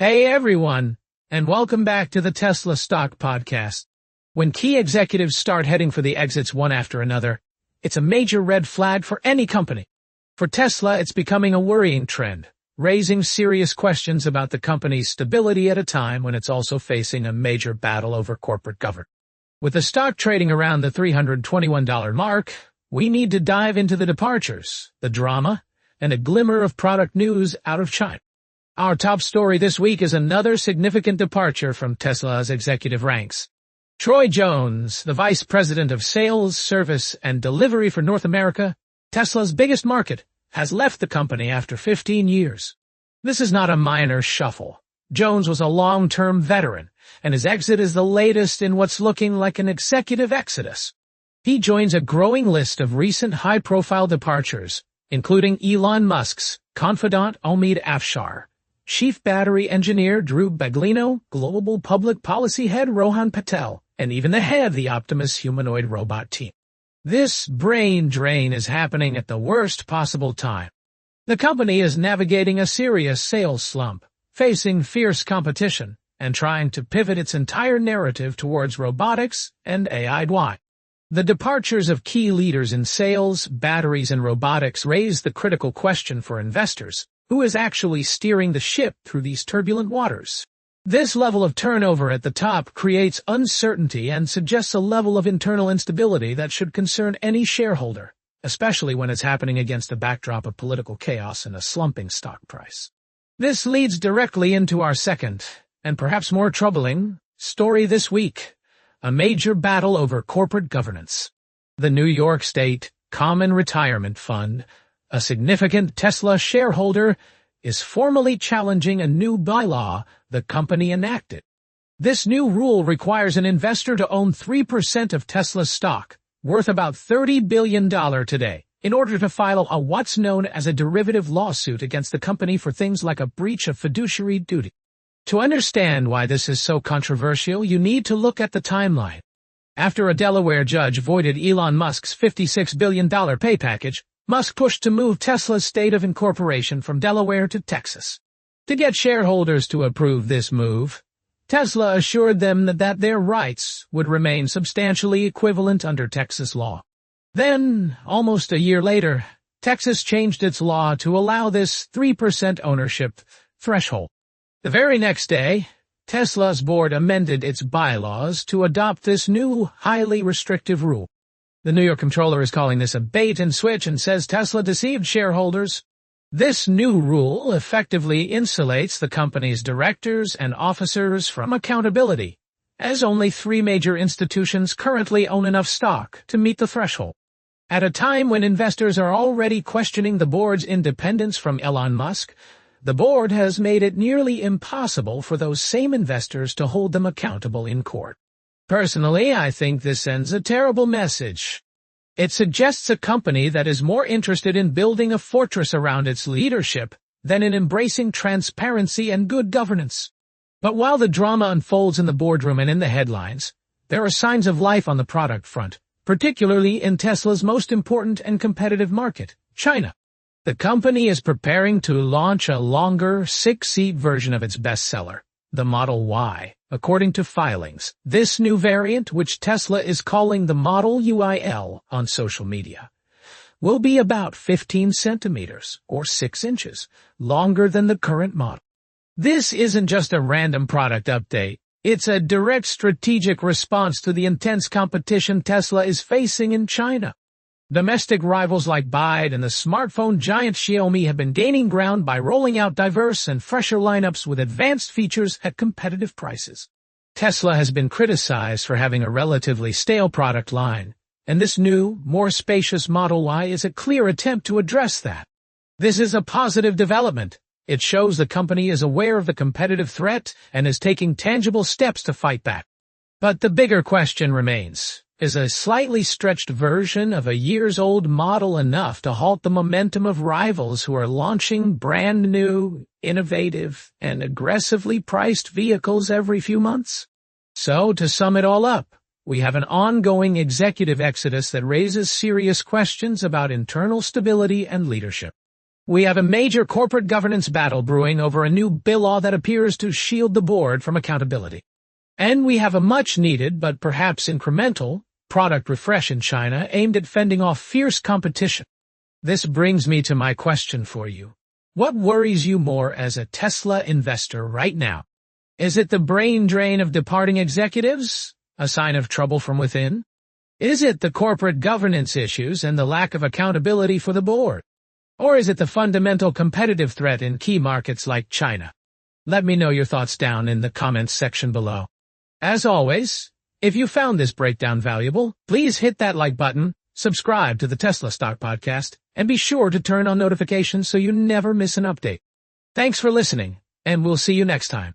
Hey everyone, and welcome back to the Tesla Stock Podcast. When key executives start heading for the exits one after another, it's a major red flag for any company. For Tesla, it's becoming a worrying trend, raising serious questions about the company's stability at a time when it's also facing a major battle over corporate governance. With the stock trading around the $321 mark, we need to dive into the departures, the drama, and a glimmer of product news out of China. Our top story this week is another significant departure from Tesla's executive ranks. Troy Jones, the Vice President of Sales, Service, and Delivery for North America, Tesla's biggest market, has left the company after 15 years. This is not a minor shuffle. Jones was a long-term veteran, and his exit is the latest in what's looking like an executive exodus. He joins a growing list of recent high-profile departures, including Elon Musk's confidant Omid Afshar, Chief Battery Engineer Drew Baglino, Global Public Policy Head Rohan Patel, and even the head of the Optimus humanoid robot team. This brain drain is happening at the worst possible time. The company is navigating a serious sales slump, facing fierce competition, and trying to pivot its entire narrative towards robotics and AI. The departures of key leaders in sales, batteries, and robotics raise the critical question for investors. Who is actually steering the ship through these turbulent waters? This level of turnover at the top creates uncertainty and suggests a level of internal instability that should concern any shareholder, especially when it's happening against a backdrop of political chaos and a slumping stock price. This leads directly into our second, and perhaps more troubling, story this week, a major battle over corporate governance. The New York State Common Retirement Fund, a significant Tesla shareholder, is formally challenging a new bylaw the company enacted. This new rule requires an investor to own 3% of Tesla's stock, worth about $30 billion today, in order to file a what's known as a derivative lawsuit against the company for things like a breach of fiduciary duty. To understand why this is so controversial, you need to look at the timeline. After a Delaware judge voided Elon Musk's $56 billion pay package, Musk pushed to move Tesla's state of incorporation from Delaware to Texas. To get shareholders to approve this move, Tesla assured them that their rights would remain substantially equivalent under Texas law. Then, almost a year later, Texas changed its law to allow this 3% ownership threshold. The very next day, Tesla's board amended its bylaws to adopt this new, highly restrictive rule. The New York Comptroller is calling this a bait and switch and says Tesla deceived shareholders. This new rule effectively insulates the company's directors and officers from accountability, as only 3 major institutions currently own enough stock to meet the threshold. At a time when investors are already questioning the board's independence from Elon Musk, the board has made it nearly impossible for those same investors to hold them accountable in court. Personally, I think this sends a terrible message. It suggests a company that is more interested in building a fortress around its leadership than in embracing transparency and good governance. But while the drama unfolds in the boardroom and in the headlines, there are signs of life on the product front, particularly in Tesla's most important and competitive market, China. The company is preparing to launch a longer, 6-seat version of its bestseller, the Model Y. According to filings, this new variant, which Tesla is calling the Model UIL on social media, will be about 15 centimeters, or 6 inches, longer than the current model. This isn't just a random product update. It's a direct strategic response to the intense competition Tesla is facing in China. Domestic rivals like BYD and the smartphone giant Xiaomi have been gaining ground by rolling out diverse and fresher lineups with advanced features at competitive prices. Tesla has been criticized for having a relatively stale product line, and this new, more spacious Model Y is a clear attempt to address that. This is a positive development. It shows the company is aware of the competitive threat and is taking tangible steps to fight back. But the bigger question remains. Is a slightly stretched version of a years-old model enough to halt the momentum of rivals who are launching brand-new, innovative, and aggressively priced vehicles every few months? So, to sum it all up, we have an ongoing executive exodus that raises serious questions about internal stability and leadership. We have a major corporate governance battle brewing over a new bill law that appears to shield the board from accountability. And we have a much-needed, but perhaps incremental, product refresh in China aimed at fending off fierce competition. This brings me to my question for you. What worries you more as a Tesla investor right now? Is it the brain drain of departing executives, a sign of trouble from within? Is it the corporate governance issues and the lack of accountability for the board? Or is it the fundamental competitive threat in key markets like China? Let me know your thoughts down in the comments section below. As always, if you found this breakdown valuable, please hit that like button, subscribe to the Tesla Stock Podcast, and be sure to turn on notifications so you never miss an update. Thanks for listening, and we'll see you next time.